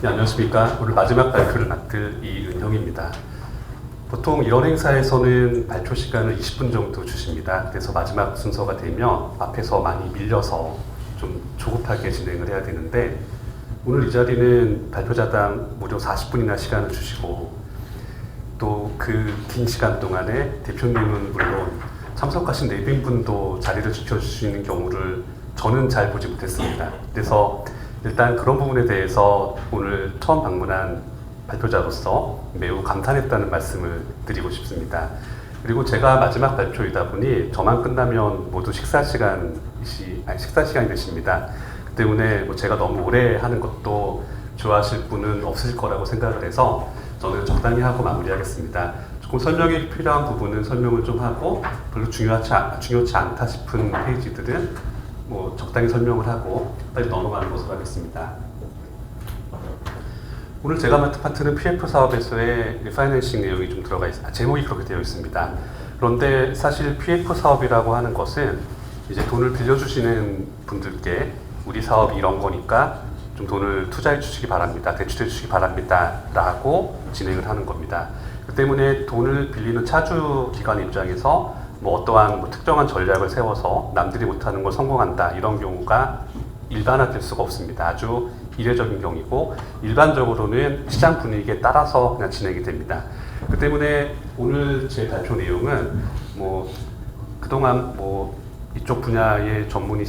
네, 안녕하십니까. 오늘 마지막 발표를 맡을 이은형입니다. 보통 이런 행사에서는 발표 시간을 20분 정도 주십니다. 그래서 마지막 순서가 되면 앞에서 많이 밀려서 좀 조급하게 진행을 해야 되는데, 오늘 이 자리는 발표자당 무려 40분이나 시간을 주시고, 또 그 긴 시간 동안에 대표님은 물론 참석하신 내빈분도 자리를 지켜주시는 경우를 저는 잘 보지 못했습니다. 그래서 일단 그런 부분에 대해서 오늘 처음 방문한 발표자로서 매우 감탄했다는 말씀을 드리고 싶습니다. 그리고 제가 마지막 발표이다 보니 저만 끝나면 모두 식사 시간이 되십니다. 그 때문에 제가 너무 오래 하는 것도 좋아하실 분은 없으실 거라고 생각을 해서 저는 적당히 하고 마무리하겠습니다. 조금 설명이 필요한 부분은 설명을 좀 하고, 별로 중요하지 않다 싶은 페이지들은 적당히 설명을 하고 빨리 넘어가는 것으로 하겠습니다. 오늘 제가 맡은 파트는 PF 사업에서의 리파이낸싱 내용이 좀 들어가 있습니다. 제목이 그렇게 되어 있습니다. 그런데 사실 PF 사업이라고 하는 것은 이제 돈을 빌려주시는 분들께 우리 사업이 이런 거니까 좀 돈을 투자해 주시기 바랍니다. 대출해 주시기 바랍니다. 라고 진행을 하는 겁니다. 그 때문에 돈을 빌리는 차주 기관 입장에서 어떠한 특정한 전략을 세워서 남들이 못하는 걸 성공한다, 이런 경우가 일반화될 수가 없습니다. 아주 이례적인 경우이고, 일반적으로는 시장 분위기에 따라서 그냥 진행이 됩니다. 그 때문에 오늘 제 발표 내용은 그동안 이쪽 분야의 전문이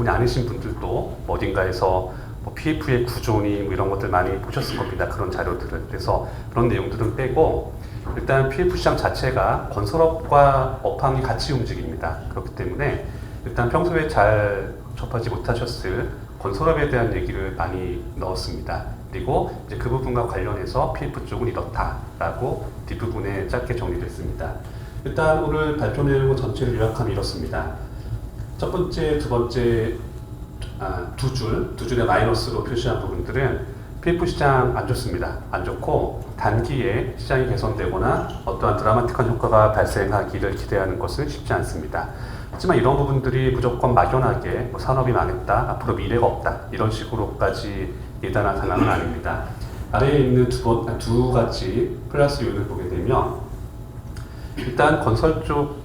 아니신 분들도 어딘가에서 PF의 구조니 이런 것들 많이 보셨을 겁니다. 그런 자료들을. 그래서 그런 내용들은 빼고, 일단 PF 시장 자체가 건설업과 업황이 같이 움직입니다. 그렇기 때문에 일단 평소에 잘 접하지 못하셨을 건설업에 대한 얘기를 많이 넣었습니다. 그리고 이제 그 부분과 관련해서 PF 쪽은 이렇다라고 뒷부분에 짧게 정리됐습니다. 일단 오늘 발표 내용은 전체를 요약하면 이렇습니다. 첫 번째, 두 번째 두 줄의 마이너스로 표시한 부분들은 PF 시장 안 좋습니다. 안 좋고, 단기에 시장이 개선되거나 어떠한 드라마틱한 효과가 발생하기를 기대하는 것은 쉽지 않습니다. 하지만 이런 부분들이 무조건 막연하게 산업이 망했다, 앞으로 미래가 없다, 이런 식으로까지 예단한 상황은 아닙니다. 아래에 있는 두 가지 플러스 요인을 보게 되면, 일단 건설 쪽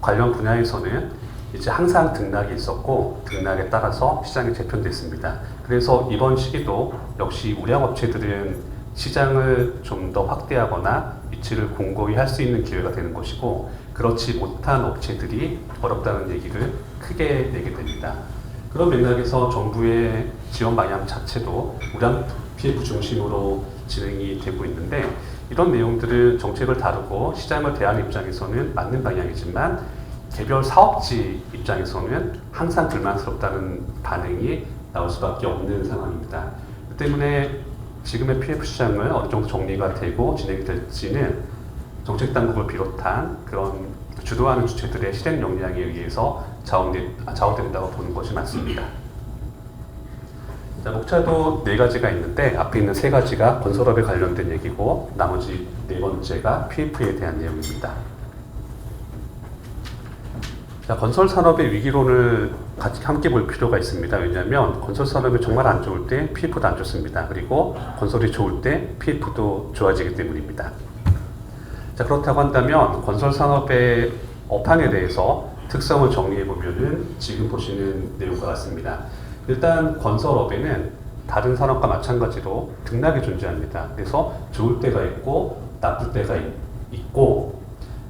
관련 분야에서는 이제 항상 등락이 있었고, 등락에 따라서 시장이 재편됐습니다. 그래서 이번 시기도 역시 우량업체들은 시장을 좀 더 확대하거나 위치를 공고히 할 수 있는 기회가 되는 것이고, 그렇지 못한 업체들이 어렵다는 얘기를 크게 내게 됩니다. 그런 맥락에서 정부의 지원 방향 자체도 우량 PF 중심으로 진행이 되고 있는데, 이런 내용들을 정책을 다루고 시장을 대하는 입장에서는 맞는 방향이지만, 개별 사업지 입장에서는 항상 불만스럽다는 반응이 나올 수밖에 없는 상황입니다. 그 때문에 지금의 PF 시장을 어느 정도 정리가 되고 진행이 될지는 정책당국을 비롯한 그런 주도하는 주체들의 실행 역량에 의해서 좌우된다고 보는 것이 맞습니다. 자, 목차도 네 가지가 있는데, 앞에 있는 세 가지가 건설업에 관련된 얘기고, 나머지 네 번째가 PF에 대한 내용입니다. 자, 건설 산업의 위기론을 같이 함께 볼 필요가 있습니다. 왜냐하면 건설 산업이 정말 안 좋을 때 PF도 안 좋습니다. 그리고 건설이 좋을 때 PF도 좋아지기 때문입니다. 자, 그렇다고 한다면 건설 산업의 업황에 대해서 특성을 정리해 보면은 지금 보시는 내용과 같습니다. 일단 건설업에는 다른 산업과 마찬가지로 등락이 존재합니다. 그래서 좋을 때가 있고 나쁠 때가 있고,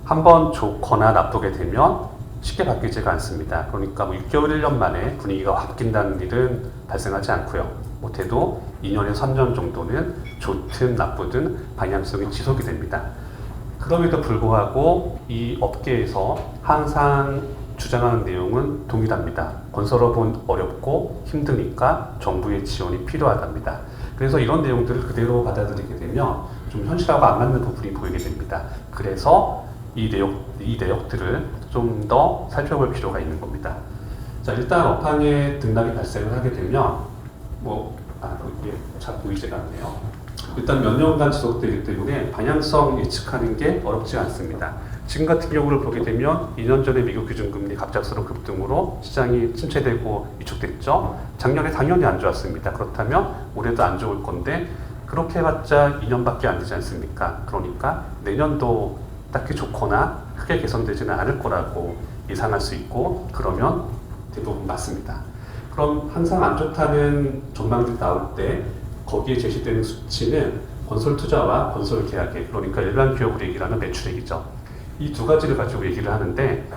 한번 좋거나 나쁘게 되면 쉽게 바뀌지가 않습니다. 그러니까 6개월, 1년 만에 분위기가 바뀐다는 일은 발생하지 않고요. 못해도 2년에서 3년 정도는 좋든 나쁘든 방향성이 지속이 됩니다. 그럼에도 불구하고 이 업계에서 항상 주장하는 내용은 동일합니다. 건설업은 어렵고 힘드니까 정부의 지원이 필요하답니다. 그래서 이런 내용들을 그대로 받아들이게 되면 좀 현실하고 안 맞는 부분이 보이게 됩니다. 그래서 이 내역들을 좀 더 살펴볼 필요가 있는 겁니다. 자, 일단 업황에 등락이 발생을 하게 되면 이게 잘 보이지가 않네요. 일단 몇 년간 지속되기 때문에 방향성 예측하는 게 어렵지 않습니다. 지금 같은 경우를 보게 되면 2년 전에 미국 기준금리 갑작스러운 급등으로 시장이 침체되고 위축됐죠. 작년에 당연히 안 좋았습니다. 그렇다면 올해도 안 좋을 건데 그렇게 해봤자 2년밖에 안 되지 않습니까? 그러니까 내년도 딱히 좋거나 크게 개선되지는 않을 거라고 예상할 수 있고, 그러면 대부분 맞습니다. 그럼 항상 안 좋다는 전망들이 나올 때 거기에 제시되는 수치는 건설 투자와 건설 계약액, 그러니까 일반 기업으로 얘기를 하는 매출액이죠. 이 두 가지를 가지고 얘기를 하는데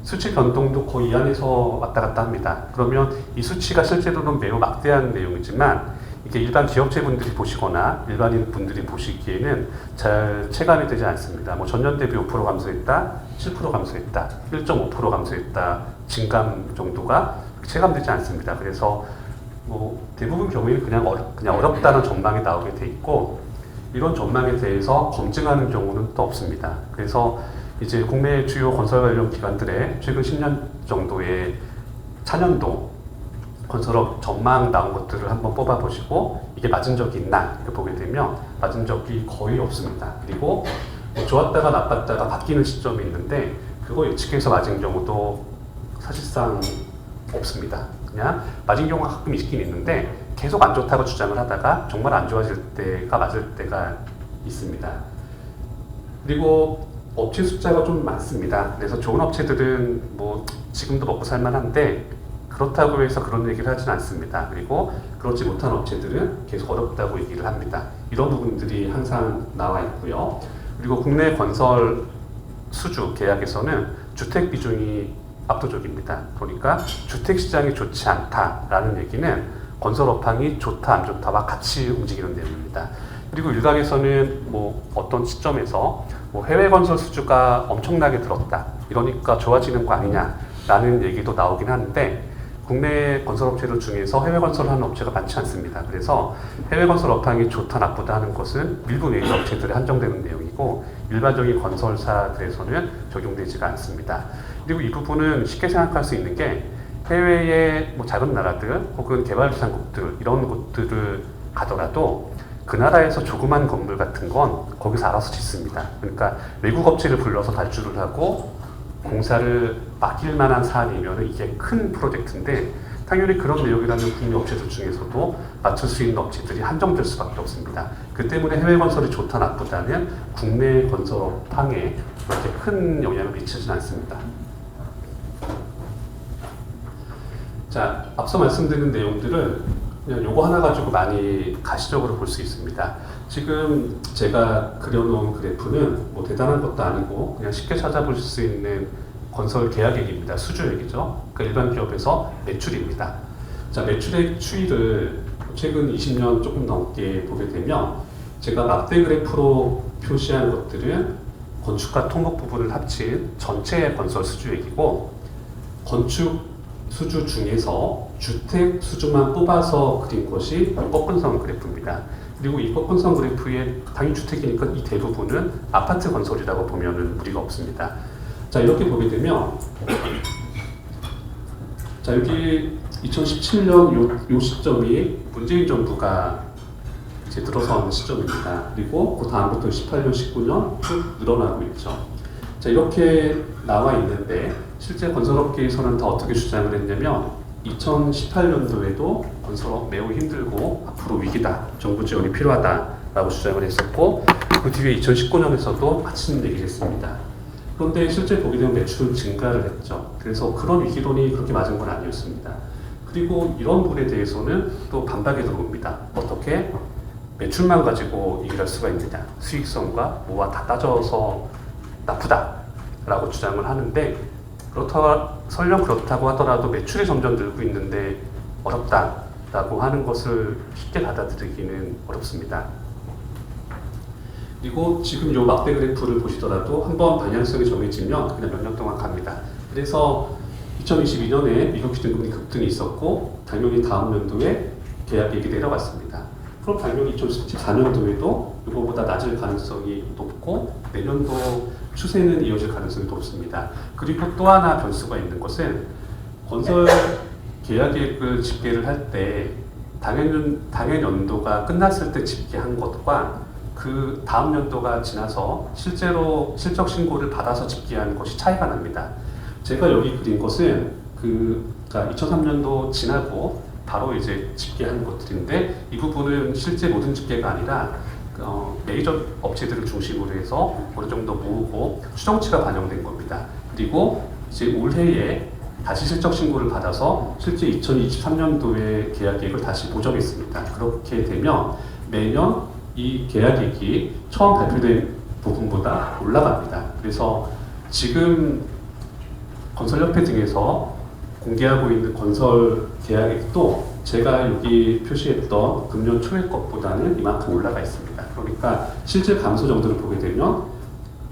수치 변동도 거의 이 안에서 왔다 갔다 합니다. 그러면 이 수치가 실제로는 매우 막대한 내용이지만 이게 일반 기업체분들이 보시거나 일반인 분들이 보시기에는 잘 체감이 되지 않습니다. 뭐 전년 대비 5% 감소했다, 7% 감소했다, 1.5% 감소했다, 증감 정도가 체감되지 않습니다. 그래서 뭐 대부분 경우에는 그냥 어렵다는 전망이 나오게 돼 있고, 이런 전망에 대해서 검증하는 경우는 또 없습니다. 그래서 이제 국내 주요 건설 관련 기관들의 최근 10년 정도의 차년도 건설업 전망 나온 것들을 한번 뽑아보시고 이게 맞은 적이 있나 이렇게 보게 되면 맞은 적이 거의 없습니다. 그리고 뭐 좋았다가 나빴다가 바뀌는 시점이 있는데 그거 예측해서 맞은 경우도 사실상 없습니다. 그냥 맞은 경우가 가끔 있긴 있는데 계속 안 좋다고 주장을 하다가 정말 안 좋아질 때가 맞을 때가 있습니다. 그리고 업체 숫자가 좀 많습니다. 그래서 좋은 업체들은 뭐 지금도 먹고 살만한데 그렇다고 해서 그런 얘기를 하진 않습니다. 그리고 그렇지 못한 업체들은 계속 어렵다고 얘기를 합니다. 이런 부분들이 항상 나와 있고요. 그리고 국내 건설 수주 계약에서는 주택 비중이 압도적입니다. 그러니까 주택 시장이 좋지 않다라는 얘기는 건설 업황이 좋다 안 좋다와 같이 움직이는 내용입니다. 그리고 일각에서는 뭐 어떤 시점에서 뭐 해외 건설 수주가 엄청나게 들었다, 이러니까 좋아지는 거 아니냐라는 얘기도 나오긴 하는데 국내 건설업체들 중에서 해외 건설하는 업체가 많지 않습니다. 그래서 해외 건설 업황이 좋다 나쁘다 하는 것은 일부 외인 업체들에 한정되는 내용이고 일반적인 건설사들에서는 적용되지가 않습니다. 그리고 이 부분은 쉽게 생각할 수 있는 게 해외의 뭐 작은 나라들 혹은 개발도상국들 이런 곳들을 가더라도 그 나라에서 조그만 건물 같은 건 거기서 알아서 짓습니다. 그러니까 외국 업체를 불러서 발주를 하고 공사를 맡길 만한 사안이면 이게 큰 프로젝트인데 당연히 그런 내용이라는 국내 업체들 중에서도 맞출 수 있는 업체들이 한정될 수밖에 없습니다. 그 때문에 해외 건설이 좋다 나쁘다는 국내 건설 업황에 그렇게 큰 영향을 미치진 않습니다. 자, 앞서 말씀드린 내용들은 그냥 요거 하나 가지고 많이 가시적으로 볼 수 있습니다. 지금 제가 그려놓은 그래프는 뭐 대단한 것도 아니고 그냥 쉽게 찾아볼 수 있는 건설 계약액입니다. 수주액이죠. 그러니까 일반 기업에서 매출입니다. 자, 매출액 추이를 최근 20년 조금 넘게 보게 되면 제가 막대 그래프로 표시한 것들은 건축과 토목 부분을 합친 전체 건설 수주액이고, 건축 수주 중에서 주택 수주만 뽑아서 그린 것이 꺾은선 그래프입니다. 그리고 이 꺾은선 그래프에 당연히 주택이니까 이 대부분은 아파트 건설이라고 보면 무리가 없습니다. 자, 이렇게 보게 되면 자, 여기 2017년 요 시점이 문재인 정부가 이제 들어선 시점입니다. 그리고 그 다음부터 18년, 19년 쭉 늘어나고 있죠. 자, 이렇게 나와 있는데 실제 건설업계에서는 다 어떻게 주장을 했냐면 2018년도에도 건설업 매우 힘들고 앞으로 위기다, 정부 지원이 필요하다라고 주장을 했었고, 그 뒤에 2019년에서도 같이 얘기를 했습니다. 그런데 실제 보게 되면 매출은 증가를 했죠. 그래서 그런 위기론이 그렇게 맞은 건 아니었습니다. 그리고 이런 부분에 대해서는 또 반박이 들어옵니다. 어떻게 매출만 가지고 얘기를 할 수가 있느냐, 수익성과 뭐와 다 따져서 나쁘다라고 주장을 하는데, 설령 그렇다고 하더라도 매출이 점점 늘고 있는데 어렵다라고 하는 것을 쉽게 받아들이기는 어렵습니다. 그리고 지금 이 막대 그래프를 보시더라도 한번 방향성이 정해지면 그냥 몇 년 동안 갑니다. 그래서 2022년에 미국 기준금리 급등이 있었고 당연히 다음 연도에 계약액이 내려갔습니다. 그럼 당연히 2014년도에도 이거보다 낮을 가능성이 높고 내년도 추세는 이어질 가능성이 높습니다. 그리고 또 하나 변수가 있는 것은 건설 계약액을 집계를 할 때 당해 연도가 끝났을 때 집계한 것과 그 다음 연도가 지나서 실제로 실적 신고를 받아서 집계하는 것이 차이가 납니다. 제가 여기 그린 것은 그러니까 2003년도 지나고 바로 이제 집계하는 것들인데 이 부분은 실제 모든 집계가 아니라 메이저 업체들을 중심으로 해서 어느 정도 모으고 추정치가 반영된 겁니다. 그리고 이제 올해에 다시 실적 신고를 받아서 실제 2023년도에 계약액을 다시 보정했습니다. 그렇게 되면 매년 이 계약액이 처음 발표된 부분보다 올라갑니다. 그래서 지금 건설협회 등에서 공개하고 있는 건설 계약액도 제가 여기 표시했던 금년 초의 것보다는 이만큼 올라가 있습니다. 그러니까 실제 감소 정도를 보게 되면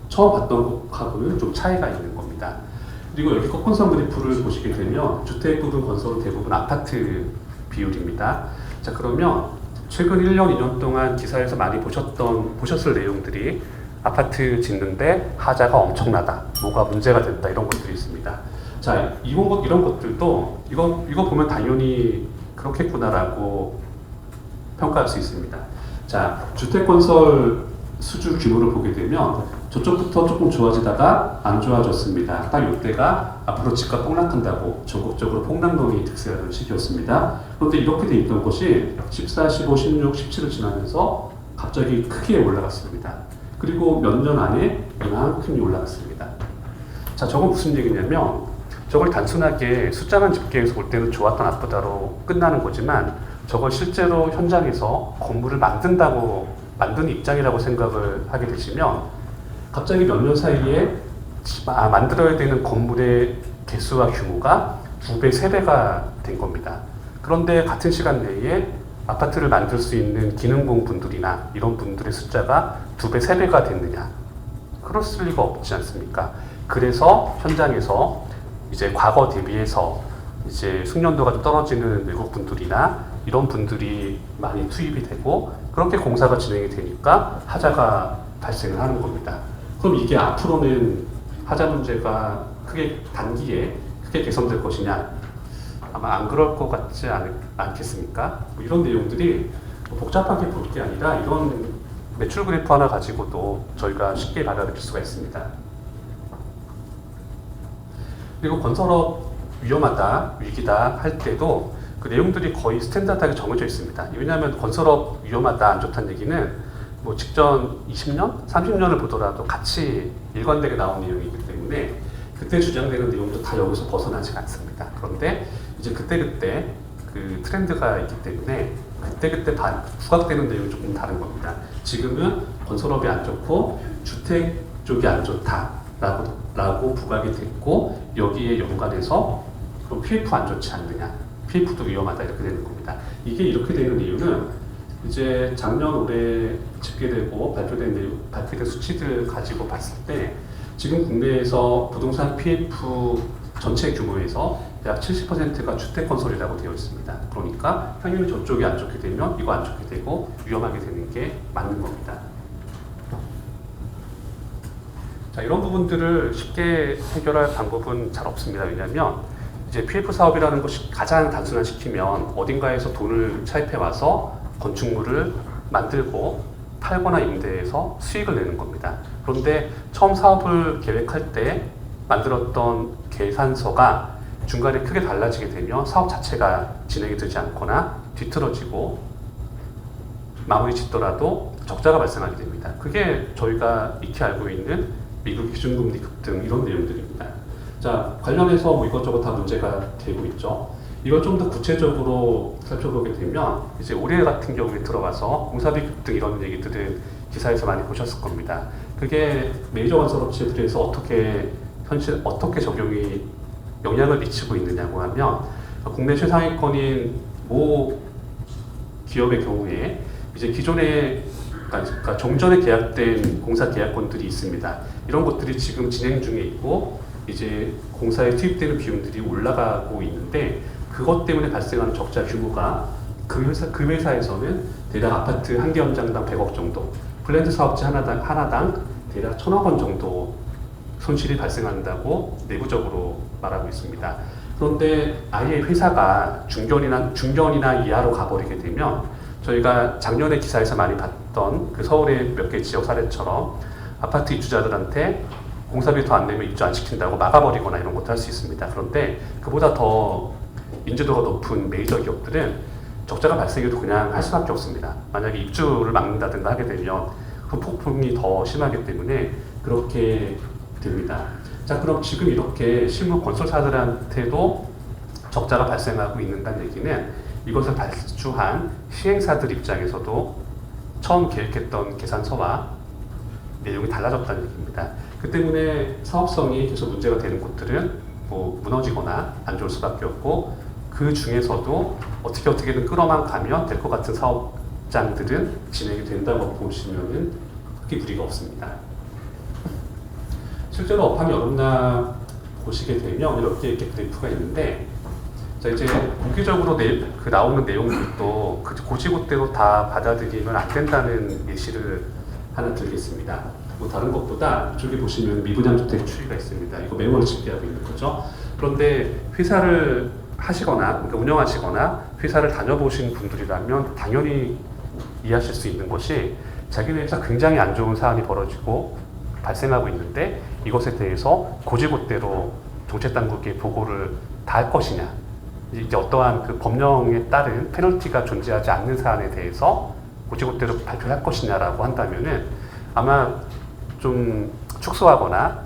처음 봤던 것하고는 좀 차이가 있는 겁니다. 그리고 여기 건설 그래프를 보시게 되면 주택 부분 건설은 대부분 아파트 비율입니다. 자, 그러면 최근 1년, 2년 동안 기사에서 많이 보셨을 내용들이 아파트 짓는데 하자가 엄청나다, 뭐가 문제가 된다, 이런 것들이 있습니다. 자, 이런 것들도 이거 보면 당연히 그렇겠구나라고 평가할 수 있습니다. 자, 주택 건설 수주 규모를 보게 되면 저쪽부터 조금 좋아지다가 안 좋아졌습니다. 딱 이때가 앞으로 집값 폭락한다고 전국적으로 폭락론이 득세하던 시기였습니다. 그런데 이렇게 돼 있던 것이 14, 15, 16, 17을 지나면서 갑자기 크게 올라갔습니다. 그리고 몇 년 안에 이만큼이 올라갔습니다. 자, 저건 무슨 얘기냐면 저걸 단순하게 숫자만 집계해서 볼 때는 좋았다 나쁘다로 끝나는 거지만 저걸 실제로 현장에서 건물을 만드는 입장이라고 생각을 하게 되시면 갑자기 몇 년 사이에 만들어야 되는 건물의 개수와 규모가 2배, 3배가 된 겁니다. 그런데 같은 시간 내에 아파트를 만들 수 있는 기능공 분들이나 이런 분들의 숫자가 2배, 3배가 됐느냐? 그랬을 리가 없지 않습니까? 그래서 현장에서 이제 과거 대비해서 이제 숙련도가 좀 떨어지는 외국 분들이나 이런 분들이 많이 투입이 되고 그렇게 공사가 진행이 되니까 하자가 발생을 하는 겁니다. 그럼 이게 앞으로는 하자 문제가 단기에 크게 개선될 것이냐? 아마 안 그럴 것 같지 않겠습니까? 뭐 이런 내용들이 복잡하게 볼 게 아니라 이런 매출 그래프 하나 가지고도 저희가 쉽게 받아들일 수가 있습니다. 그리고 건설업 위험하다, 위기다 할 때도 그 내용들이 거의 스탠다드하게 정해져 있습니다. 왜냐하면 건설업 위험하다, 안 좋다는 얘기는 뭐 직전 20년, 30년을 보더라도 같이 일관되게 나온 내용이기 때문에 그때 주장되는 내용도 다 여기서 벗어나지 않습니다. 그런데 이제 그때그때 그 트렌드가 있기 때문에 그때그때 부각되는 내용이 조금 다른 겁니다. 지금은 건설업이 안 좋고 주택 쪽이 안 좋다라고 부각이 됐고 여기에 연관해서 그럼 PF 안 좋지 않느냐, PF도 위험하다 이렇게 되는 겁니다. 이게 이렇게 되는 이유는 이제 작년 올해 집계되고 발표된 수치들 가지고 봤을 때 지금 국내에서 부동산 PF 전체 규모에서 약 70%가 주택 건설이라고 되어 있습니다. 그러니까 당연히 저쪽이 안 좋게 되면 이거 안 좋게 되고 위험하게 되는 게 맞는 겁니다. 자, 이런 부분들을 쉽게 해결할 방법은 잘 없습니다. 왜냐하면 이제 PF 사업이라는 것이 가장 단순화시키면 어딘가에서 돈을 차입해 와서 건축물을 만들고 팔거나 임대해서 수익을 내는 겁니다. 그런데 처음 사업을 계획할 때 만들었던 계산서가 중간에 크게 달라지게 되면 사업 자체가 진행이 되지 않거나 뒤틀어지고 마무리 짓더라도 적자가 발생하게 됩니다. 그게 저희가 익히 알고 있는 미국 기준금리 급등 이런 내용들입니다. 자, 관련해서 뭐 이것저것 다 문제가 되고 있죠. 이걸 좀 더 구체적으로 살펴보게 되면 이제 올해 같은 경우에 들어와서 공사비 급등 이런 얘기들은 기사에서 많이 보셨을 겁니다. 그게 메이저 건설업체들에서 어떻게 적용이 영향을 미치고 있느냐고 하면 국내 최상위권인 모 기업의 경우에 이제 기존에 그러니까 종전에 계약된 공사 계약권들이 있습니다. 이런 것들이 지금 진행 중에 있고 이제 공사에 투입되는 비용들이 올라가고 있는데 그것 때문에 발생하는 적자 규모가 그 회사에서는 대략 아파트 한 개 현장당 100억 정도, 플랜트 사업체 하나당 대략 1,000억 원 정도 손실이 발생한다고 내부적으로 말하고 있습니다. 그런데 아예 회사가 중견이나 이하로 가버리게 되면 저희가 작년에 기사에서 많이 봤던 그 서울의 몇 개 지역 사례처럼 아파트 입주자들한테 공사비 더 안 내면 입주 안 시킨다고 막아버리거나 이런 것도 할 수 있습니다. 그런데 그보다 더 인지도가 높은 메이저 기업들은 적자가 발생해도 그냥 할 수밖에 없습니다. 만약에 입주를 막는다든가 하게 되면 그 폭풍이 더 심하기 때문에 그렇게 됩니다. 자, 그럼 지금 이렇게 실무 건설사들한테도 적자가 발생하고 있는다는 얘기는 이것을 발주한 시행사들 입장에서도 처음 계획했던 계산서와 내용이 달라졌다는 얘기입니다. 그 때문에 사업성이 계속 문제가 되는 곳들은 뭐 무너지거나 안 좋을 수밖에 없고, 그 중에서도 어떻게든 끌어만 가면 될 것 같은 사업장들은 진행이 된다고 보시면은 크게 무리가 없습니다. 실제로 업황이 어렵나 보시게 되면 이렇게 그래프가 있는데, 자, 이제 공개적으로 나오는 내용들도 그 고지고대로 다 받아들이면 안 된다는 예시를 하나 드리겠습니다. 뭐 다른 것보다 이쪽에 보시면 미분양주택 추이가 있습니다. 이거 매월 집계하고 있는 거죠. 그런데 회사를 하시거나, 그러니까 운영하시거나 회사를 다녀보신 분들이라면 당연히 이해하실 수 있는 것이, 자기네 회사 굉장히 안 좋은 사안이 벌어지고 발생하고 있는데 이것에 대해서 고지고대로 정책당국에 보고를 다 할 것이냐, 이제 어떠한 그 법령에 따른 페널티가 존재하지 않는 사안에 대해서 고지고대로 발표할 것이냐라고 한다면은 아마 좀 축소하거나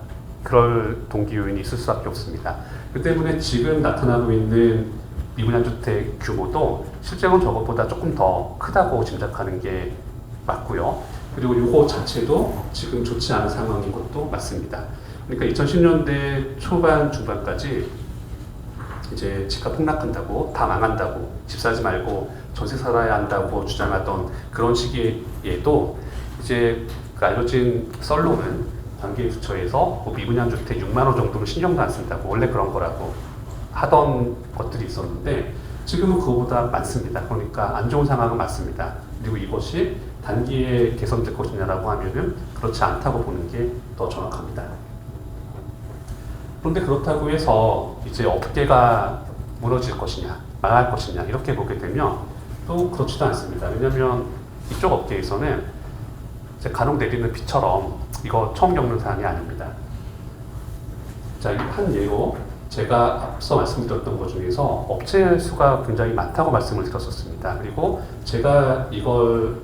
그럴 동기 요인이 있을 수밖에 없습니다. 그 때문에 지금 나타나고 있는 미분양주택 규모도 실제로는 저것보다 조금 더 크다고 짐작하는 게 맞고요. 그리고 이거 자체도 지금 좋지 않은 상황인 것도 맞습니다. 그러니까 2010년대 초반 중반까지 이제 집값 폭락한다고, 다 망한다고, 집 사지 말고 전세 살아야 한다고 주장하던 그런 시기에도 이제 그 알려진 썰로는 관계부처에서 뭐 미분양주택 6만 원 정도로 신경도 안 쓴다고, 원래 그런 거라고 하던 것들이 있었는데 지금은 그거보다 많습니다. 그러니까 안 좋은 상황은 맞습니다. 그리고 이것이 단기에 개선될 것이냐라고 하면은 그렇지 않다고 보는 게 더 정확합니다. 그런데 그렇다고 해서 이제 업계가 무너질 것이냐, 망할 것이냐 이렇게 보게 되면 또 그렇지도 않습니다. 왜냐하면 이쪽 업계에서는 이제 간혹 내리는 비처럼 이거 처음 겪는 사안이 아닙니다. 자, 한 예로 제가 앞서 말씀드렸던 것 중에서 업체 수가 굉장히 많다고 말씀을 드렸었습니다. 그리고 제가 이걸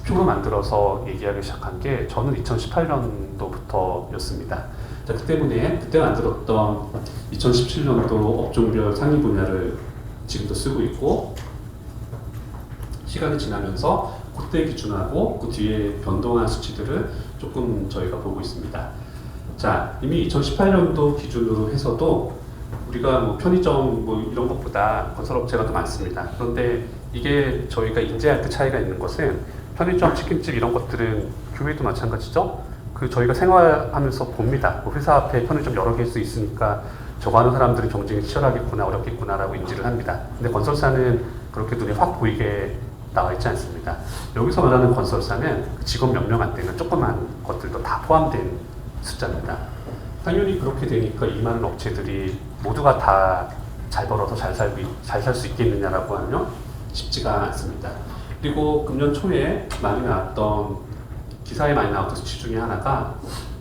표로 만들어서 얘기하기 시작한 게 저는 2018년도부터였습니다. 자, 그 때문에 그때 만들었던 2017년도 업종별 상위 분야를 지금도 쓰고 있고, 시간이 지나면서 그때 기준하고 그 뒤에 변동한 수치들을 조금 저희가 보고 있습니다. 자, 이미 2018년도 기준으로 해서도 우리가 뭐 편의점 뭐 이런 것보다 건설업체가 더 많습니다. 그런데 이게 저희가 인지할 때 차이가 있는 것은, 편의점, 치킨집 이런 것들은 교회도 마찬가지죠. 그 저희가 생활하면서 봅니다. 뭐 회사 앞에 편의점 여러 개일 수 있으니까 저거 하는 사람들은 경쟁이 치열하겠구나, 어렵겠구나라고 인지를 합니다. 근데 건설사는 그렇게 눈에 확 보이게 나와 있지 않습니다. 여기서 말하는 건설사는 직원 몇 명 안 되는 조그만 것들도 다 포함된 숫자입니다. 당연히 그렇게 되니까 이 많은 업체들이 모두가 다 잘 벌어서 잘 살 수 있겠느냐라고 하면 쉽지가 않습니다. 그리고 금년 초에 기사에 많이 나왔던 수치 중에 하나가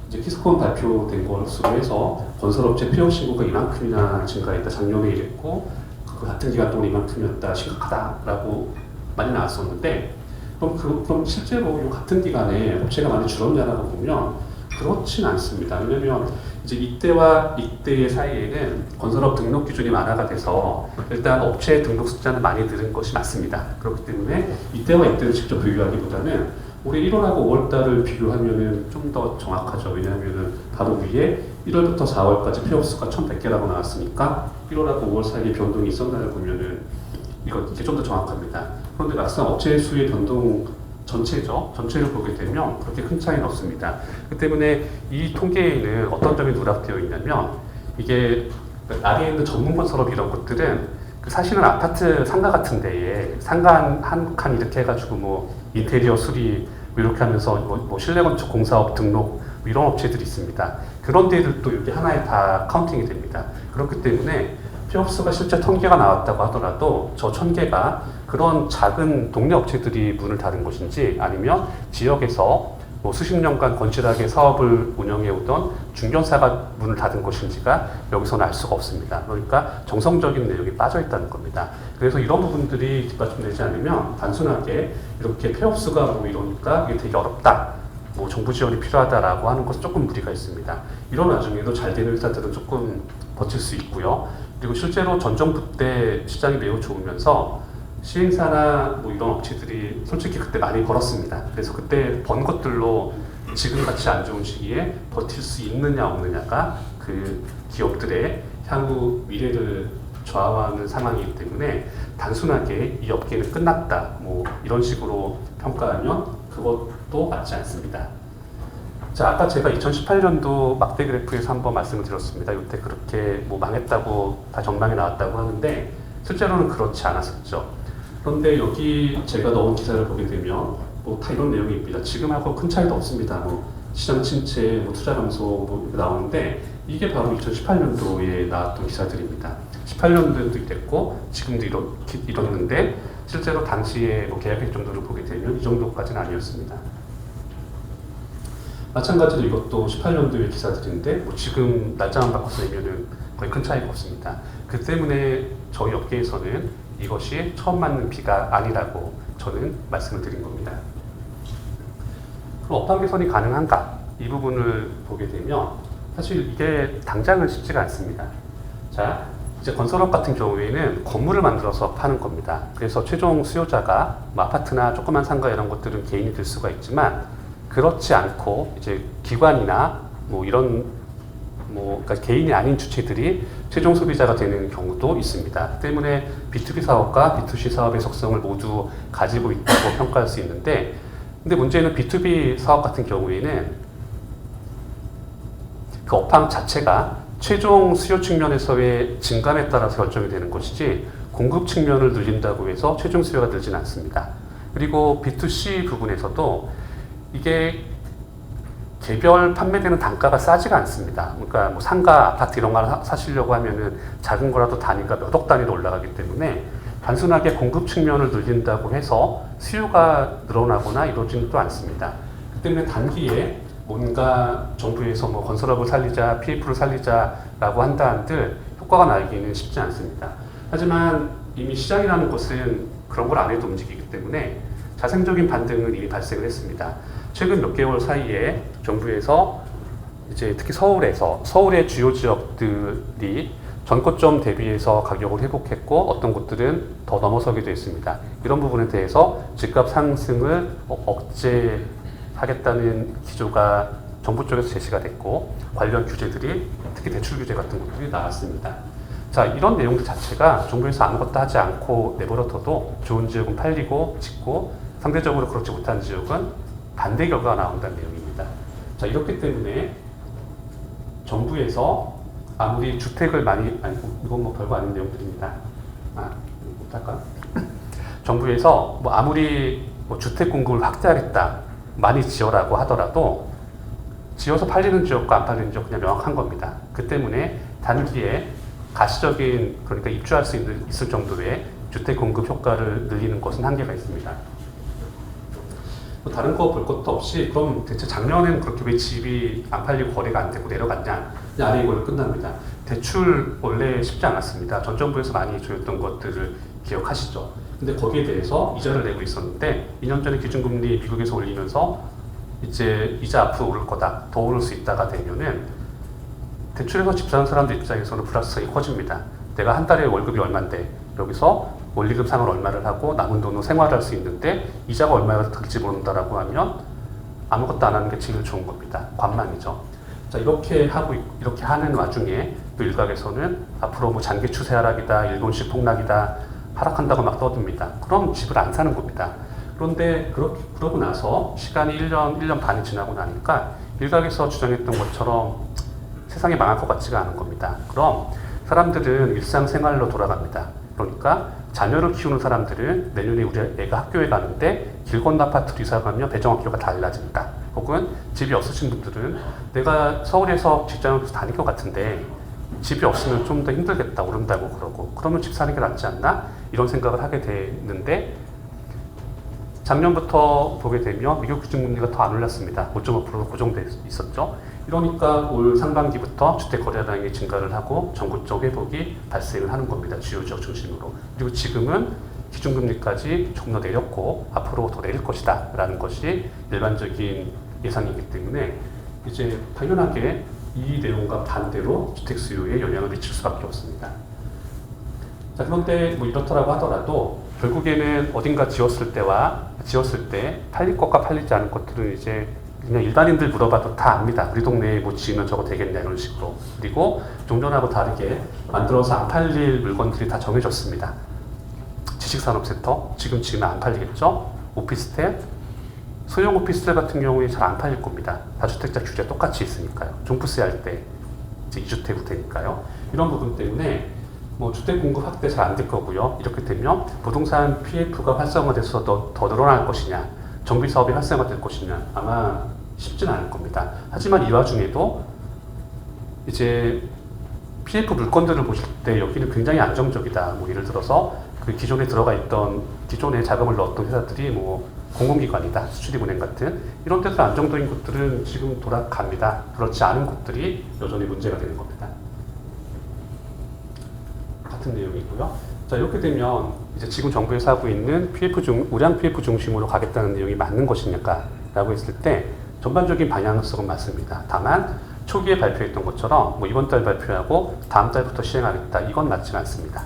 이제 키스콘 발표된 것으로 해서 건설업체 폐업 신고가 이만큼이나 증가했다, 작년에 이랬고 그 같은 기간 동안 이만큼이었다, 심각하다라고 많이 나왔었는데, 그럼 실제로 이 같은 기간에 업체가 많이 줄었냐라고 보면 그렇진 않습니다. 왜냐면 이제 이때와 이때의 사이에는 건설업 등록 기준이 완화가 돼서 일단 업체 등록 숫자는 많이 늘은 것이 맞습니다. 그렇기 때문에 이때와 이때를 직접 비교하기보다는 올해 1월하고 5월달을 비교하면은 좀 더 정확하죠. 왜냐하면은 바로 위에 1월부터 4월까지 폐업 수가 1,100개라고 나왔으니까 1월하고 5월 사이에 변동이 있었나를 보면은 이게 좀 더 정확합니다. 그런데 막상 업체 수의 변동 전체를 보게 되면 그렇게 큰 차이는 없습니다. 그 때문에 이 통계에는 어떤 점이 누락되어 있냐면, 이게 아래에 있는 전문 건설업 이런 것들은 사실은 아파트 상가 같은 데에 상가 한 칸 이렇게 해가지고 뭐 인테리어 수리 뭐 이렇게 하면서 뭐 실내 건축 공사업 등록 뭐 이런 업체들이 있습니다. 그런 데들도 이렇게 하나에 다 카운팅이 됩니다. 그렇기 때문에 폐업수가 실제 통계가 나왔다고 하더라도 저 1,000개가 그런 작은 동네 업체들이 문을 닫은 것인지, 아니면 지역에서 뭐 수십 년간 건실하게 사업을 운영해 오던 중견사가 문을 닫은 것인지가 여기서는 알 수가 없습니다. 그러니까 정성적인 내용이 빠져 있다는 겁니다. 그래서 이런 부분들이 뒷받침되지 않으면 단순하게 이렇게 폐업수가 뭐 이러니까 이게 되게 어렵다, 뭐 정부 지원이 필요하다라고 하는 것은 조금 무리가 있습니다. 이런 와중에도 잘 되는 회사들은 조금 버틸 수 있고요. 그리고 실제로 전 정부 때 시장이 매우 좋으면서 시행사나 뭐 이런 업체들이 솔직히 그때 많이 벌었습니다. 그래서 그때 번 것들로 지금 같이 안 좋은 시기에 버틸 수 있느냐 없느냐가 그 기업들의 향후 미래를 좌우하는 상황이기 때문에 단순하게 이 업계는 끝났다 뭐 이런 식으로 평가하면 그것도 맞지 않습니다. 자, 아까 제가 2018년도 막대 그래프에서 한번 말씀을 드렸습니다. 이때 그렇게 뭐 망했다고 다 전망이 나왔다고 하는데 실제로는 그렇지 않았었죠. 그런데 여기 제가 넣은 기사를 보게 되면 뭐 다 이런 내용입니다. 지금하고 큰 차이도 없습니다. 뭐 시장 침체, 뭐 투자 감소 뭐 나오는데 이게 바로 2018년도에 나왔던 기사들입니다. 18년도에도 이랬고 지금도 이러는데 실제로 당시에 뭐 계약액 정도를 보게 되면 이 정도까지는 아니었습니다. 마찬가지로 이것도 18년도의 기사들인데 뭐 지금 날짜만 바꿔서 내면은 거의 큰 차이가 없습니다. 그 때문에 저희 업계에서는 이것이 처음 맞는 비가 아니라고 저는 말씀을 드린 겁니다. 그럼 업황 개선이 가능한가? 이 부분을 보게 되면 사실 이게 당장은 쉽지가 않습니다. 자, 이제 건설업 같은 경우에는 건물을 만들어서 파는 겁니다. 그래서 최종 수요자가 뭐 아파트나 조그만 상가 이런 것들은 개인이 될 수가 있지만 그렇지 않고 이제 기관이나 뭐 이런 그러니까 개인이 아닌 주체들이 최종 소비자가 되는 경우도 있습니다. 때문에 B2B 사업과 B2C 사업의 속성을 모두 가지고 있다고 평가할 수 있는데, 근데 문제는 B2B 사업 같은 경우에는 그 업황 자체가 최종 수요 측면에서의 증감에 따라서 결정이 되는 것이지 공급 측면을 늘린다고 해서 최종 수요가 늘지는 않습니다. 그리고 B2C 부분에서도 이게 개별 판매되는 단가가 싸지가 않습니다. 그러니까 뭐 상가, 아파트 이런 걸 사시려고 하면은 작은 거라도 단위가 몇 억 단위로 올라가기 때문에 단순하게 공급 측면을 늘린다고 해서 수요가 늘어나거나 이러지는 또 않습니다. 그 때문에 단기에 뭔가 정부에서 뭐 건설업을 살리자, PF를 살리자라고 한다 한들 효과가 나기는 쉽지 않습니다. 하지만 이미 시장이라는 것은 그런 걸 안 해도 움직이기 때문에 자생적인 반등은 이미 발생을 했습니다. 최근 몇 개월 사이에 정부에서 이제 특히 서울의 주요 지역들이 전고점 대비해서 가격을 회복했고 어떤 곳들은 더 넘어서기도 했습니다. 이런 부분에 대해서 집값 상승을 억제하겠다는 기조가 정부 쪽에서 제시가 됐고 관련 규제들이 특히 대출 규제 같은 것들이 나왔습니다. 자, 이런 내용들 자체가 정부에서 아무것도 하지 않고 내버려둬도 좋은 지역은 팔리고 짓고 상대적으로 그렇지 못한 지역은 반대 결과가 나온다는 내용입니다. 자, 이렇기 때문에 정부에서 아무리 주택을 이건 뭐 별거 아닌 내용들입니다. 못할까? 정부에서 뭐 아무리 뭐 주택 공급을 확대하겠다, 많이 지어라고 하더라도 지어서 팔리는 지역과 안 팔리는 지역 그냥 명확한 겁니다. 그 때문에 단기에 가시적인, 그러니까 입주할 수 있을 정도의 주택 공급 효과를 늘리는 것은 한계가 있습니다. 다른 거 볼 것도 없이 그럼 대체 작년에는 그렇게 왜 집이 안 팔리고 거래가 안 되고 내려갔냐? 아래 이걸로 끝납니다. 대출 원래 쉽지 않았습니다. 전 정부에서 많이 조였던 것들을 기억하시죠? 근데 거기에 대해서 이자를 내고 있었는데 2년 전에 기준금리 미국에서 올리면서 이제 이자 앞으로 오를 거다, 더 오를 수 있다가 되면은 대출해서 집 사는 사람들 입장에서는 불확실성이 커집니다. 내가 한 달에 월급이 얼마인데 여기서 원리금 상을 얼마를 하고 남은 돈으로 생활할 수 있는데 이자가 얼마나 들지 모른다라고 하면 아무것도 안 하는 게 제일 좋은 겁니다. 관망이죠. 자, 이렇게 하는 와중에 또 일각에서는 앞으로 뭐 장기 추세 하락이다, 일본식 폭락이다, 하락한다고 막 떠듭니다. 그럼 집을 안 사는 겁니다. 그런데 그러고 나서 시간이 1년 반이 지나고 나니까 일각에서 주장했던 것처럼 세상이 망할 것 같지가 않은 겁니다. 그럼 사람들은 일상생활로 돌아갑니다. 그러니까 자녀를 키우는 사람들은 내년에 우리 애가 학교에 가는데 길 건너 아파트로 이사 가면 배정학교가 달라진다. 혹은 집이 없으신 분들은 내가 서울에서 직장을 다닐 것 같은데 집이 없으면 좀 더 힘들겠다, 오른다고 그러고 그러면 집 사는 게 낫지 않나? 이런 생각을 하게 되는데, 작년부터 보게 되면 미국 기준금리가 더 안 올랐습니다. 5.5%로 고정돼 있었죠. 이러니까 올 상반기부터 주택 거래량이 증가를 하고 전국적 회복이 발생을 하는 겁니다. 주요 지역 중심으로. 그리고 지금은 기준금리까지 조금 더 내렸고 앞으로 더 내릴 것이다 라는 것이 일반적인 예상이기 때문에 이제 당연하게 이 내용과 반대로 주택 수요에 영향을 미칠 수밖에 없습니다. 자, 그런데 뭐 이렇더라고 하더라도 결국에는 어딘가 지었을 때 팔릴 것과 팔리지 않을 것들은 이제 그냥 일반인들 물어봐도 다 압니다. 우리 동네에 뭐 지으면 저거 되겠냐 이런 식으로. 그리고 종전하고 다르게 만들어서 안 팔릴 물건들이 다 정해졌습니다. 지식산업센터 지금 지으면 안 팔리겠죠? 오피스텔 소형 오피스텔 같은 경우에 잘 안 팔릴 겁니다. 다주택자 규제 똑같이 있으니까요. 종부세 할 때 이제 2주택 되니까요. 이런 부분 때문에 뭐 주택 공급 확대 잘 안 될 거고요. 이렇게 되면 부동산 PF가 활성화돼서 더 늘어날 것이냐, 정비 사업이 활성화될 것이냐 아마 쉽지는 않을 겁니다. 하지만 이 와중에도 이제 PF 물건들을 보실 때 여기는 굉장히 안정적이다. 뭐 예를 들어서 그 기존에 들어가 있던 기존에 자금을 넣었던 회사들이 뭐 공공기관이다, 수출입은행 같은 이런 데서 안정적인 곳들은 지금 돌아갑니다. 그렇지 않은 곳들이 여전히 문제가 되는 겁니다. 같은 내용이고요. 자, 이렇게 되면 이제 지금 정부에서 하고 있는 우량 PF 중심으로 가겠다는 내용이 맞는 것이냐라고 했을 때 전반적인 방향성은 맞습니다. 다만 초기에 발표했던 것처럼 뭐 이번 달 발표하고 다음 달부터 시행하겠다 이건 맞지는 않습니다.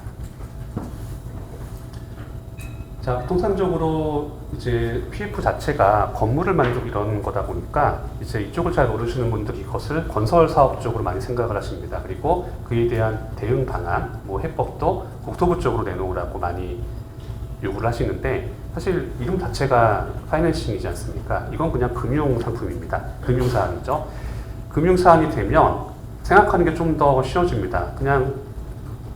자, 통상적으로 이제 PF 자체가 건물을 만들고 이런 거다 보니까 이제 이쪽을 잘 모르시는 분들이 이것을 건설 사업 쪽으로 많이 생각을 하십니다. 그리고 그에 대한 대응 방안, 뭐 해법도 국토부 쪽으로 내놓으라고 많이 요구를 하시는데 사실 이름 자체가 파이낸싱이지 않습니까? 이건 그냥 금융 상품입니다. 금융 사안이죠. 금융 사안이 되면 생각하는 게 좀 더 쉬워집니다. 그냥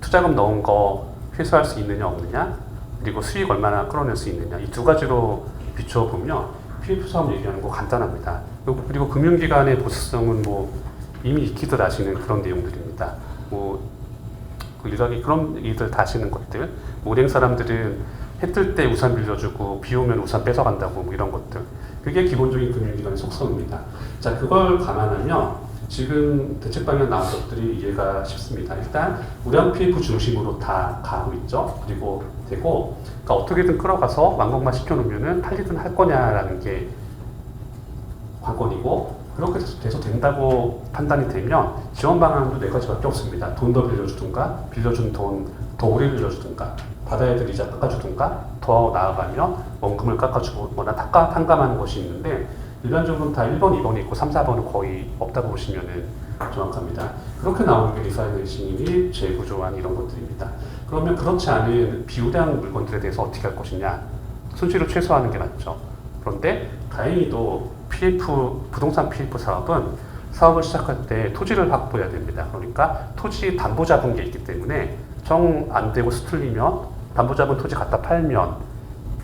투자금 넣은 거 회수할 수 있느냐 없느냐 그리고 수익 얼마나 끌어낼 수 있느냐 이 두 가지로 비춰보면 PF 사업 얘기하는 거 간단합니다. 그리고 금융기관의 보수성은 뭐 이미 익히듯 아시는 그런 내용들입니다. 뭐 일각이 그런 얘기들 다 아시는 것들 뭐 은행 사람들은 해 뜰 때 우산 빌려주고 비 오면 우산 뺏어간다고 뭐 이런 것들 그게 기본적인 금융기관의 속성입니다. 자, 그걸 감안하면 지금 대책 방향 나온 것들이 이해가 쉽습니다. 일단 우량 PF 중심으로 다 가고 있죠. 그리고 되고 그러니까 어떻게든 끌어가서 완공만 시켜놓으면은 팔리든 할 거냐라는 게 관건이고 그렇게 돼서 된다고 판단이 되면 지원 방안도 네 가지밖에 없습니다. 돈 더 빌려주든가 빌려준 돈 더 오래 빌려주든가 받아야 될 이자 깎아주든가 더 나아가면 원금을 깎아주거나 탕감하는 것이 있는데 일반적으로는 다 1번, 2번이 있고 3, 4번은 거의 없다고 보시면 정확합니다. 그렇게 나오는 게 리파이낸싱이 재구조안 이런 것들입니다. 그러면 그렇지 않은 비우량 물건들에 대해서 어떻게 할 것이냐 손실을 최소화하는 게 맞죠. 그런데 다행히도 부동산 PF 사업은 사업을 시작할 때 토지를 확보해야 됩니다. 그러니까 토지 담보 잡은 게 있기 때문에 정 안 되고 수틀리면 담보 잡은 토지 갖다 팔면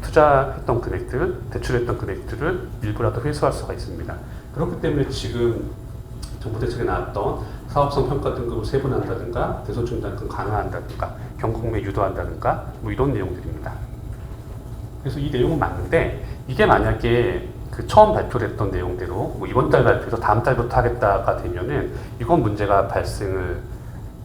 투자했던 금액들, 대출했던 금액들을 일부라도 회수할 수가 있습니다. 그렇기 때문에 지금 정부 대책에 나왔던 사업성 평가 등급을 세분한다든가 대소중단금 강화한다든가 경공매 유도한다든가 뭐 이런 내용들입니다. 그래서 이 내용은 맞는데 이게 만약에 그 처음 발표됐던 내용대로 뭐 이번 달 발표에서 다음 달부터 하겠다가 되면은 이건 문제가 발생을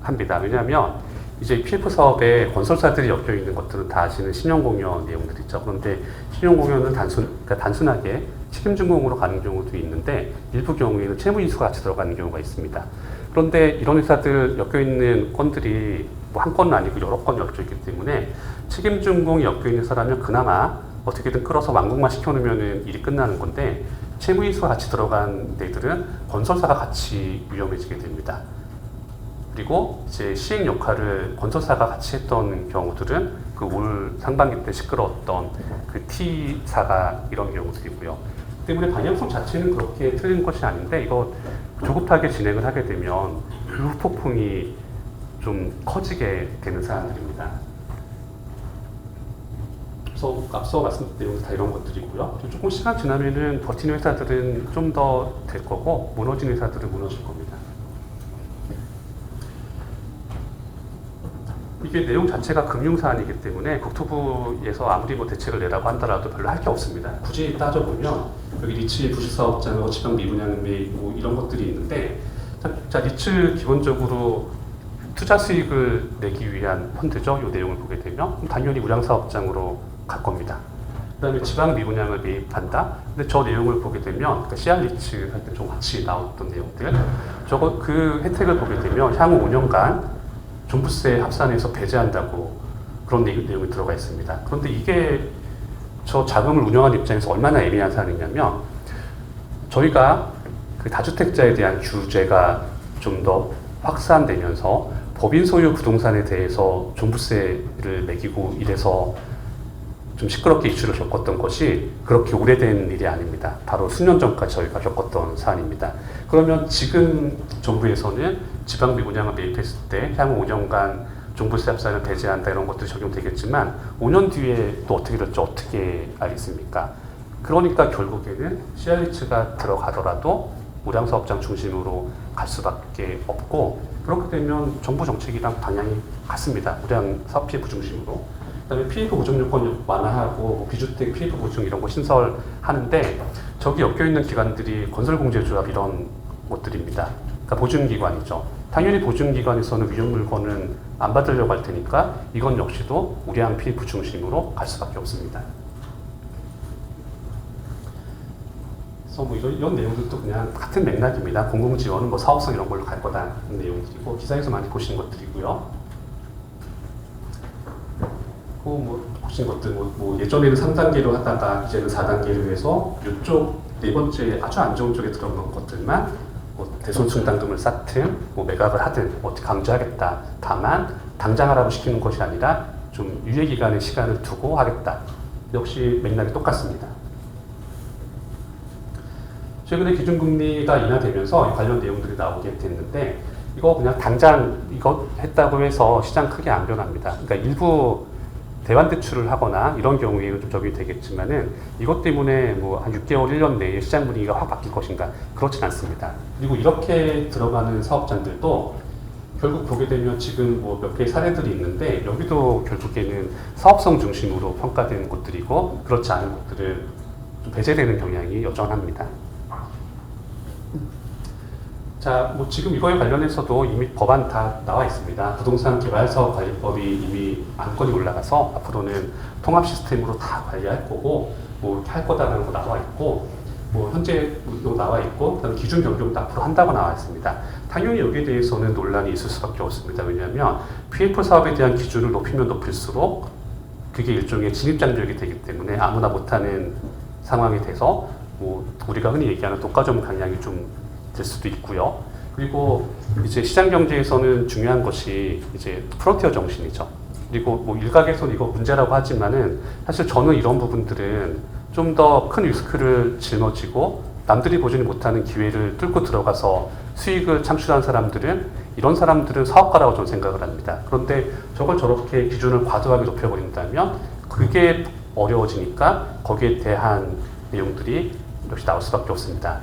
합니다. 왜냐하면 이제 PF 사업에 건설사들이 엮여 있는 것들은 다 아시는 신용공여 내용들 있죠. 그런데 신용공여는 그러니까 단순하게 책임준공으로 가는 경우도 있는데 일부 경우에는 채무인수가 같이 들어가는 경우가 있습니다. 그런데 이런 회사들 엮여 있는 건들이 뭐 한 건은 아니고 여러 건 엮여 있기 때문에 책임준공이 엮여 있는 사람은 그나마 어떻게든 끌어서 완공만 시켜놓으면 일이 끝나는 건데 채무인수가 같이 들어간 데들은 건설사가 같이 위험해지게 됩니다. 그리고 이제 시행 역할을 건설사가 같이 했던 경우들은 그 올 상반기 때 시끄러웠던 그 T사가 이런 경우들이고요. 때문에 방향성 자체는 그렇게 틀린 것이 아닌데 이거 조급하게 진행을 하게 되면 그 후폭풍이 좀 커지게 되는 사안들입니다. 그래서 앞서 말씀드린 내용은 다 이런 것들이고요. 조금 시간 지나면은 버티는 회사들은 좀 더 될 거고 무너진 회사들은 무너질 겁니다. 이게 내용 자체가 금융사안이기 때문에 국토부에서 아무리 뭐 대책을 내라고 한다라도 별로 할 게 없습니다. 굳이 따져보면 여기 리츠 부실사업장, 지방 미분양 및 뭐 이런 것들이 있는데, 자 리츠 기본적으로 투자 수익을 내기 위한 펀드죠. 이 내용을 보게 되면 당연히 우량사업장으로 갈 겁니다. 그다음에 지방 미분양을 매입한다. 근데 저 내용을 보게 되면 그러니까 CR 리츠 할 때 좀 같이 나왔던 내용들, 저거 그 혜택을 보게 되면 향후 5년간 종부세 합산해서 배제한다고 그런 내용이 들어가 있습니다. 그런데 이게 저 자금을 운영하는 입장에서 얼마나 애매한 사안이냐면, 저희가 그 다주택자에 대한 규제가 좀 더 확산되면서 법인 소유 부동산에 대해서 종부세를 매기고 이래서 좀 시끄럽게 이슈를 겪었던 것이 그렇게 오래된 일이 아닙니다. 바로 수년 전까지 저희가 겪었던 사안입니다. 그러면 지금 정부에서는 지방 미분양을 매입했을 때 향후 5년간 종부세 합산을 배제한다 이런 것들이 적용되겠지만 5년 뒤에 또 어떻게 될지 어떻게 알겠습니까? 그러니까 결국에는 CR리츠가 들어가더라도 우량사업장 중심으로 갈 수밖에 없고, 그렇게 되면 정부 정책이랑 방향이 같습니다. 우량사업 PF 중심으로. 그다음에 PF 보증 요건 완화하고 비주택 PF 보증 이런 거 신설하는데, 저기 엮여 있는 기관들이 건설공제조합 이런 것들입니다. 그러니까 보증기관이죠. 당연히 보증기관에서는 위험 물건은 안 받으려고 할 테니까 이건 역시도 우량 PF 중심으로 갈 수밖에 없습니다. 그래서 뭐 이런 내용들도 그냥 같은 맥락입니다. 공공지원은 뭐 사업성 이런 걸로 갈 거다는 내용들이고, 기사에서 많이 보시는 것들이고요. 뭐 보신 것들 뭐 예전에는 3단계로 하다가 이제는 4단계로 해서 이쪽 네 번째 아주 안 좋은 쪽에 들어간 것들만 뭐 대손충당금을 쌓든 뭐 매각을 하든 어떻게 강제하겠다. 다만 당장 하라고 시키는 것이 아니라 좀 유예 기간의 시간을 두고 하겠다. 역시 맥락이 똑같습니다. 최근에 기준금리가 인하되면서 관련 내용들이 나오게 됐는데, 이거 그냥 당장 이거 했다고 해서 시장 크게 안 변합니다. 그러니까 일부 대환 대출을 하거나 이런 경우에는 좀 적용이 되겠지만은 이것 때문에 뭐 한 6개월, 1년 내에 시장 분위기가 확 바뀔 것인가? 그렇진 않습니다. 그리고 이렇게 들어가는 사업장들도 결국 보게 되면 지금 뭐 몇 개의 사례들이 있는데, 여기도 결국에는 사업성 중심으로 평가되는 곳들이고 그렇지 않은 곳들은 좀 배제되는 경향이 여전합니다. 자, 뭐 지금 이거에 관련해서도 이미 법안 다 나와 있습니다. 부동산 개발사업관리법이 이미 안건이 올라가서 앞으로는 통합 시스템으로 다 관리할 거고, 뭐 이렇게 할 거다라는 거 나와 있고, 뭐 현재도 나와 있고, 그다음에 기준 변경도 앞으로 한다고 나와 있습니다. 당연히 여기에 대해서는 논란이 있을 수밖에 없습니다. 왜냐하면 PF 사업에 대한 기준을 높이면 높일수록 그게 일종의 진입장벽이 되기 때문에 아무나 못하는 상황이 돼서 뭐 우리가 흔히 얘기하는 독과점 강량이 좀 될 수도 있고요. 그리고 이제 시장 경제에서는 중요한 것이 이제 프론티어 정신이죠. 그리고 뭐 일각에서는 이거 문제라고 하지만은 사실 저는 이런 부분들은 좀 더 큰 리스크를 짊어지고 남들이 보지는 못하는 기회를 뚫고 들어가서 수익을 창출한 사람들은, 이런 사람들은 사업가라고 저는 생각을 합니다. 그런데 저걸 저렇게 기준을 과도하게 높여버린다면 그게 어려워지니까 거기에 대한 내용들이 역시 나올 수밖에 없습니다.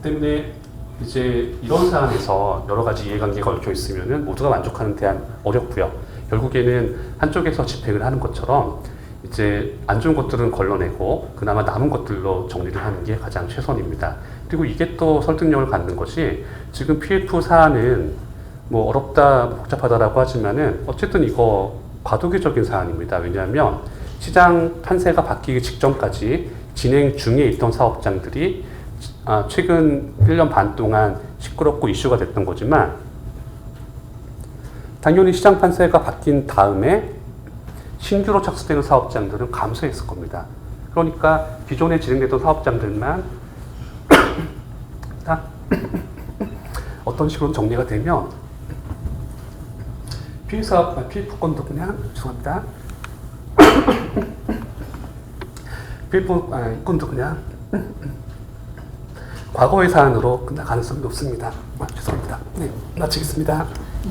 때문에 이제 이런 사안에서 여러 가지 이해관계가 얽혀 있으면은 모두가 만족하는 대안 어렵고요. 결국에는 한쪽에서 집행을 하는 것처럼 이제 안 좋은 것들은 걸러내고 그나마 남은 것들로 정리를 하는 게 가장 최선입니다. 그리고 이게 또 설득력을 갖는 것이, 지금 PF 사안은 뭐 어렵다, 복잡하다라고 하지만은 어쨌든 이거 과도기적인 사안입니다. 왜냐하면 시장 판세가 바뀌기 직전까지 진행 중에 있던 사업장들이 최근 1년 반 동안 시끄럽고 이슈가 됐던 거지만, 당연히 시장 판세가 바뀐 다음에 신규로 착수되는 사업장들은 감소했을 겁니다. 그러니까 기존에 진행되던 사업장들만 어떤 식으로 정리가 되면 PF건도 그냥, 죄송합니다. PF건도 그냥 과거의 사안으로 끝날 가능성이 높습니다. 죄송합니다. 네, 마치겠습니다.